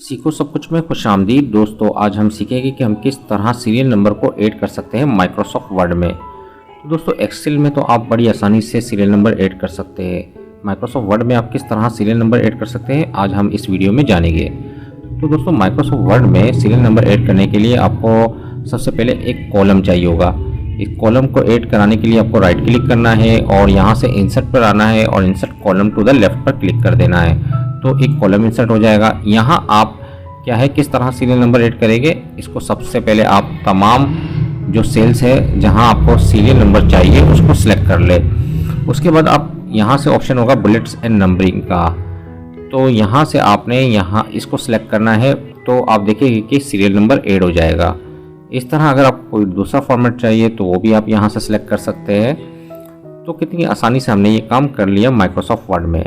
सीखो सब कुछ में खुशामदीद दोस्तों। आज हम सीखेंगे कि हम किस तरह सीरियल नंबर को ऐड कर सकते हैं माइक्रोसॉफ्ट वर्ड में। तो दोस्तों एक्सेल में तो आप बड़ी आसानी से सीरियल नंबर ऐड कर सकते हैं। माइक्रोसॉफ्ट वर्ड में आप किस तरह सीरियल नंबर ऐड कर सकते हैं आज हम इस वीडियो में जानेंगे। तो दोस्तों माइक्रोसॉफ्ट वर्ड में सीरियल नंबर ऐड करने के लिए आपको सबसे पहले एक कॉलम चाहिए होगा। इस कॉलम को ऐड कराने के लिए आपको राइट क्लिक करना है और यहाँ से इंसर्ट पर आना है और insert column to the left पर क्लिक कर देना है तो एक कॉलम इंसर्ट हो जाएगा। यहाँ आप क्या है किस तरह सीरियल नंबर ऐड करेंगे, इसको सबसे पहले आप तमाम जो सेल्स है जहाँ आपको सीरियल नंबर चाहिए उसको सिलेक्ट कर ले। उसके बाद आप यहाँ से ऑप्शन होगा बुलेट्स एंड नंबरिंग का, तो यहाँ से आपने यहाँ इसको सिलेक्ट करना है तो आप देखेंगे कि सीरियल नंबर ऐड हो जाएगा। इस तरह अगर आपको कोई दूसरा फॉर्मेट चाहिए तो वो भी आप यहाँ से सिलेक्ट कर सकते हैं। तो कितनी आसानी से हमने ये काम कर लिया माइक्रोसॉफ्ट वर्ड में।